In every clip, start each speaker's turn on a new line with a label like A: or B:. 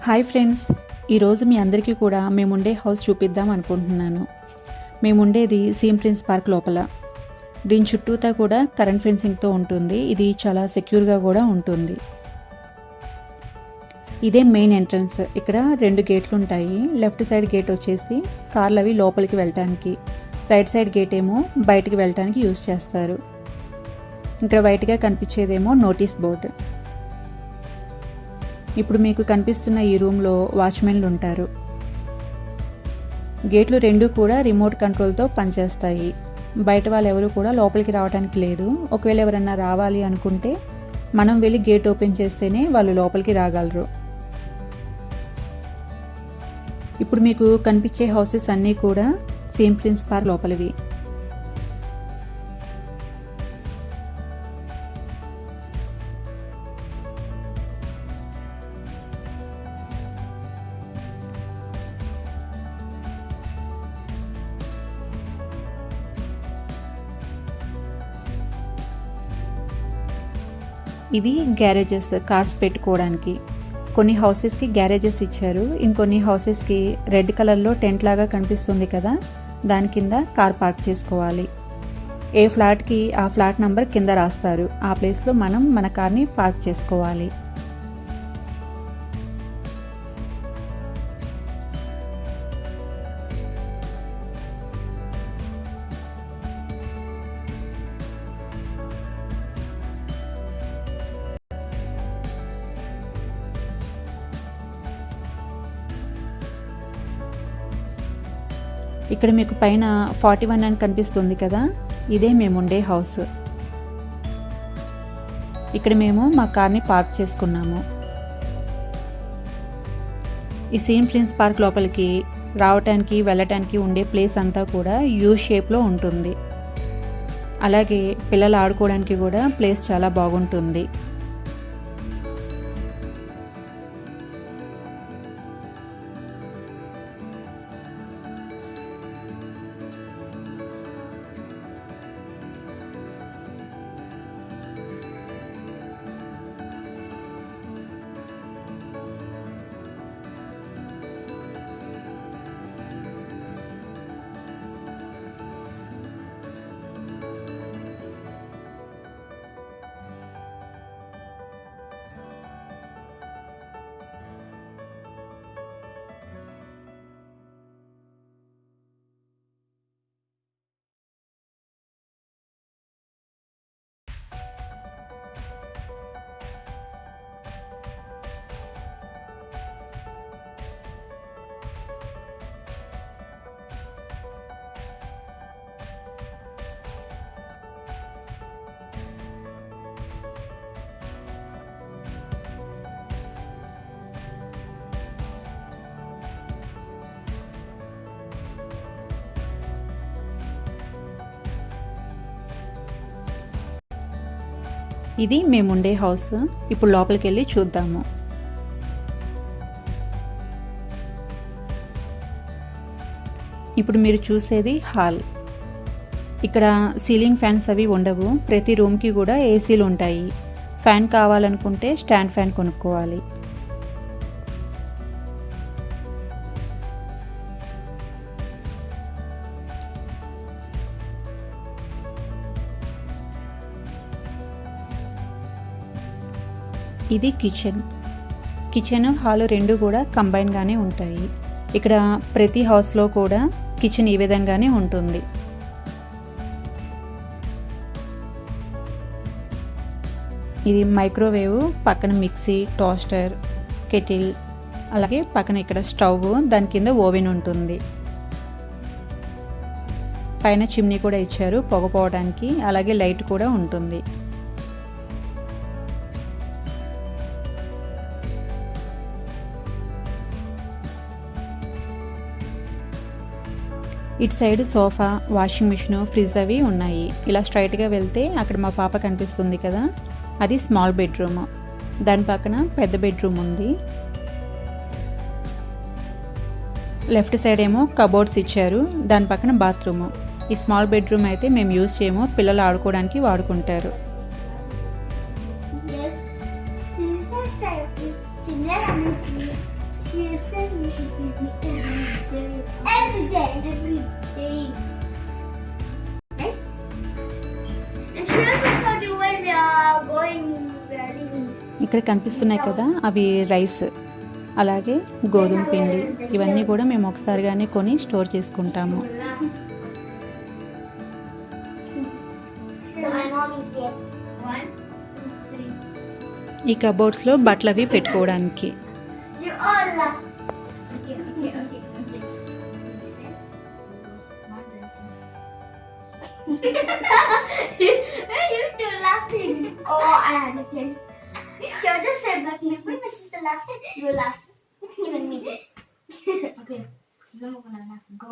A: Hi friends, ఈరోజు మీ అందరికీ కూడా మేముండే హౌస్ చూపిద్దాం అనుకుంటున్నాను. మేముండేది సీమ్ ప్రిన్స్ పార్క్ లోపల. దీని చుట్టూతా కూడా కరెంట్ ఫెన్సింగ్తో ఉంటుంది. ఇది చాలా సెక్యూర్గా కూడా ఉంటుంది. ఇదే మెయిన్ ఎంట్రన్స్. ఇక్కడ 2 గేట్లు ఉంటాయి. లెఫ్ట్ సైడ్ గేట్ వచ్చేసి కార్లు అవి లోపలికి వెళ్ళటానికి, రైట్ సైడ్ గేట్ ఏమో బయటికి వెళ్ళటానికి యూజ్ చేస్తారు. ఇక్కడ వైట్గా కనిపించేదేమో నోటీస్ బోర్డు. ఇప్పుడు మీకు కనిపిస్తున్న ఈ రూమ్లో వాచ్మెన్లు ఉంటారు. గేట్లు 2 కూడా రిమోట్ కంట్రోల్తో పనిచేస్తాయి. బయట వాళ్ళు ఎవరు కూడా లోపలికి రావడానికి లేదు. ఒకవేళ ఎవరన్నా రావాలి అనుకుంటే మనం వెళ్ళి గేట్ ఓపెన్ చేస్తేనే వాళ్ళు లోపలికి రాగలరు. ఇప్పుడు మీకు కనిపించే హౌసెస్ అన్నీ కూడా సీమ్ ప్రిన్స్ పార్క్ లోపలివి. ఇవి గ్యారేజెస్, కార్స్ పెట్టుకోవడానికి. కొన్ని హౌసెస్కి గ్యారేజెస్ ఇచ్చారు. ఇంకొన్ని హౌసెస్కి రెడ్ కలర్లో టెంట్ లాగా కనిపిస్తుంది కదా, దాని కింద కార్ పార్క్ చేసుకోవాలి. ఏ ఫ్లాట్కి ఆ ఫ్లాట్ నంబర్ కింద రాస్తారు. ఆ ప్లేస్లో మనం మన కార్ని పార్క్ చేసుకోవాలి. ఇక్కడ మీకు పైన 41 అని కనిపిస్తుంది కదా, ఇదే మేముండే హౌస్. ఇక్కడ మేము మా కార్ని పార్క్ చేసుకున్నాము. ఈ సీమ్ ప్రిన్స్ పార్క్ లోపలికి రావటానికి వెళ్ళటానికి ఉండే ప్లేస్ అంతా కూడా యూ షేప్లో ఉంటుంది. అలాగే పిల్లలు ఆడుకోవడానికి కూడా ప్లేస్ చాలా బాగుంటుంది. ఇది మేముండే హౌస్. ఇప్పుడు లోపలికి వెళ్ళి చూద్దాము. ఇప్పుడు మీరు చూసేది హాల్. ఇక్కడ సీలింగ్ ఫ్యాన్స్ అవి ఉండవు. ప్రతి రూమ్కి కూడా ఏసీలు ఉంటాయి. ఫ్యాన్ కావాలనుకుంటే స్టాండ్ ఫ్యాన్ కొనుక్కోవాలి. ఇది కిచెన్ హాల్ 2 కూడా కంబైన్గానే ఉంటాయి. ఇక్కడ ప్రతి హౌస్లో కూడా కిచెన్ ఈ విధంగానే ఉంటుంది. ఇది మైక్రోవేవ్, పక్కన మిక్సీ, టోస్టర్, కెటిల్, అలాగే పక్కన ఇక్కడ స్టవ్, దాని కింద ఓవెన్ ఉంటుంది. పైన చిమ్నీ కూడా ఇచ్చారు పొగ పోవడానికి. అలాగే లైట్ కూడా ఉంటుంది. ఇటు side sofa, washing machine, fridge అవి ఉన్నాయి. ఇలా స్ట్రైట్గా వెళ్తే అక్కడ మా పాప కనిపిస్తుంది కదా, అది స్మాల్ బెడ్రూమ్. దాని పక్కన పెద్ద బెడ్రూమ్ ఉంది. లెఫ్ట్ సైడ్ ఏమో కబోర్డ్స్ ఇచ్చారు, దాని పక్కన బాత్రూమ్. ఈ స్మాల్ బెడ్రూమ్ అయితే మేము యూజ్ చేయము, పిల్లలు ఆడుకోవడానికి వాడుకుంటారు.
B: She said me, she sees me every day. Every day. Right? And she also saw you when we are going, we are leaving.
A: ఇక్కడ కనిపిస్తున్నాయి కదా, అవి రైస్, అలాగే గోధుమ పిండి, ఇవన్నీ కూడా మేము ఒకసారిగానే కొని స్టోర్ చేసుకుంటాము.
B: So my mom is there. 1, 2, 3.
A: ఈ కబోర్డ్స్లో బట్టలు అవి పెట్టుకోవడానికి.
B: You all laugh. Okay. You two laughing. Oh, I understand. You're just saying that when my sister laughing, you laugh. Even me. Okay. No more gonna laugh. Go.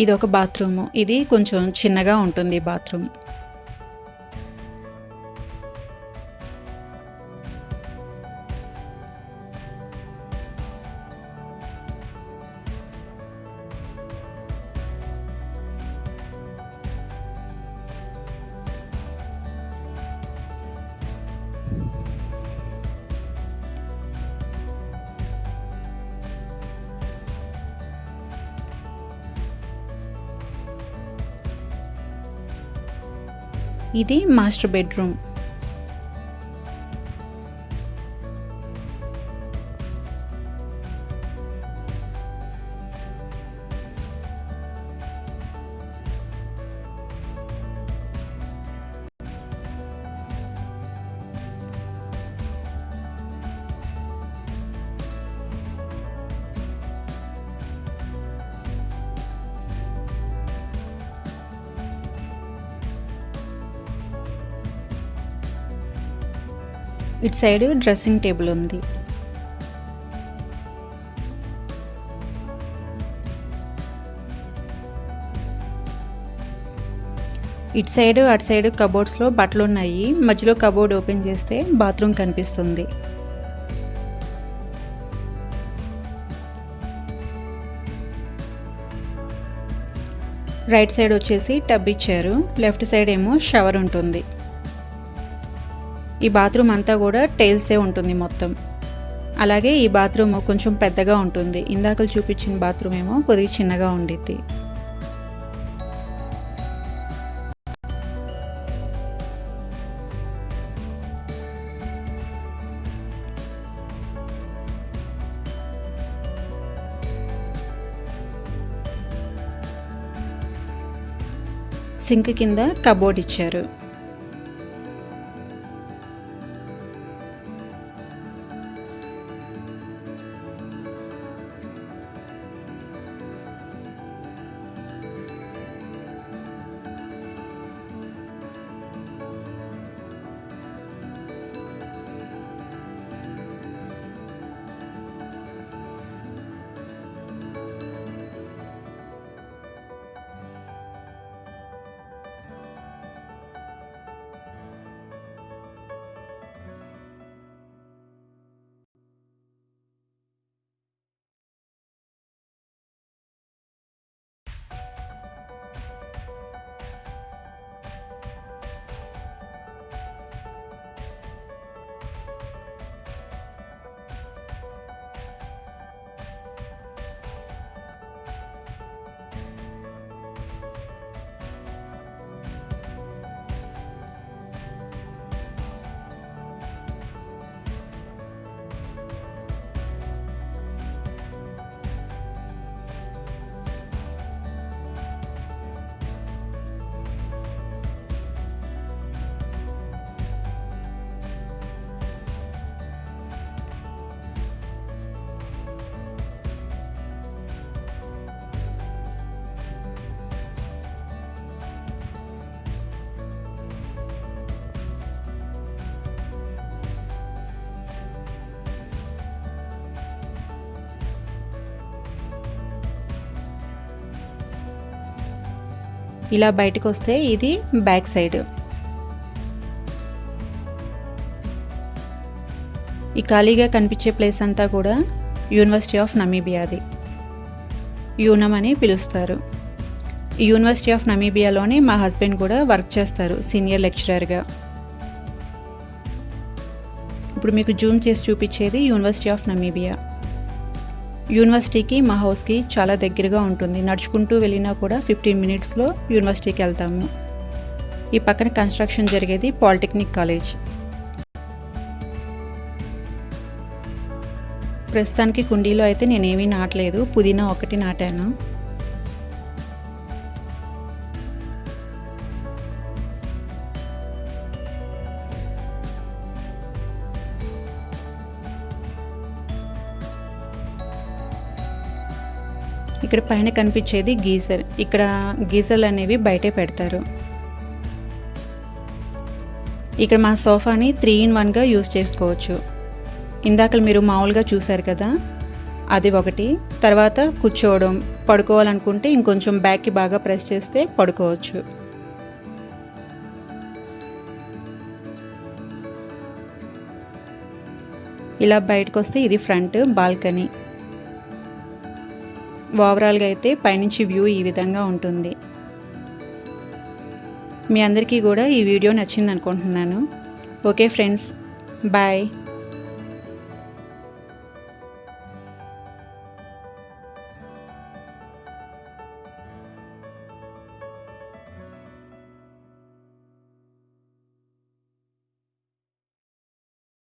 A: ఇది ఒక bathroom. ఇది కొంచెం చిన్నగా ఉంటుంది ఈ బాత్రూమ్. ఇది మాస్టర్ బెడ్రూమ్. ఇటు side dressing table ఉంది. ఇటు సైడ్ అటు సైడ్ కబోర్డ్స్లో బట్టలు ఉన్నాయి. మధ్యలో కబోర్డ్ ఓపెన్ చేస్తే బాత్రూమ్ కనిపిస్తుంది. రైట్ సైడ్ వచ్చేసి టబ్ ఇచ్చారు, లెఫ్ట్ సైడ్ ఏమో షవర్ ఉంటుంది. ఈ బాత్రూమ్ అంతా కూడా టైల్సే ఉంటుంది మొత్తం. అలాగే ఈ బాత్రూమ్ కొంచెం పెద్దగా ఉంటుంది. ఇందాక చూపించిన బాత్రూమ్ ఏమో కొద్దిగా చిన్నగా ఉండిద్ది. సింక్ కింద కబోర్డ్ ఇచ్చారు. ఇలా బయటకు వస్తే ఇది బ్యాక్ సైడ్. ఈ ఖాళీగా కనిపించే ప్లేస్ అంతా కూడా యూనివర్సిటీ ఆఫ్ నమీబియాది, యూనమ్ అని పిలుస్తారు. యూనివర్సిటీ ఆఫ్ నమీబియాలోనే మా హస్బెండ్ కూడా వర్క్ చేస్తారు సీనియర్ లెక్చరర్గా. ఇప్పుడు మీకు జూమ్ చేసి చూపించేది యూనివర్సిటీ ఆఫ్ నమీబియా. యూనివర్సిటీకి మా హౌస్కి చాలా దగ్గరగా ఉంటుంది. నడుచుకుంటూ వెళ్ళినా కూడా 15 మినిట్స్లో యూనివర్సిటీకి వెళ్తాము. ఈ పక్కన కన్స్ట్రక్షన్ జరిగేది పాలిటెక్నిక్ కాలేజ్. ప్రస్తుతానికి కుండీలో అయితే నేనేమీ నాటలేదు, పుదీనా ఒకటి నాటాను. ఇక్కడ పైన కనిపించేది గీజర్. ఇక్కడ గీజర్లు అనేవి బయటే పెడతారు. ఇక్కడ మా సోఫాని 3-in-1గా యూజ్ చేసుకోవచ్చు. ఇందాక మీరు మామూలుగా చూసారు కదా, అది ఒకటి. తర్వాత కూర్చోవడం, పడుకోవాలనుకుంటే ఇంకొంచెం బ్యాక్కి బాగా ప్రెస్ చేస్తే పడుకోవచ్చు. ఇలా బయటకు వస్తే ఇది ఫ్రంట్ బాల్కనీ. ఓవరాల్గా అయితే పైనుంచి వ్యూ ఈ విధంగా ఉంటుంది. మీ అందరికీ కూడా ఈ వీడియో నచ్చింది అనుకుంటున్నాను. Okay friends, bye.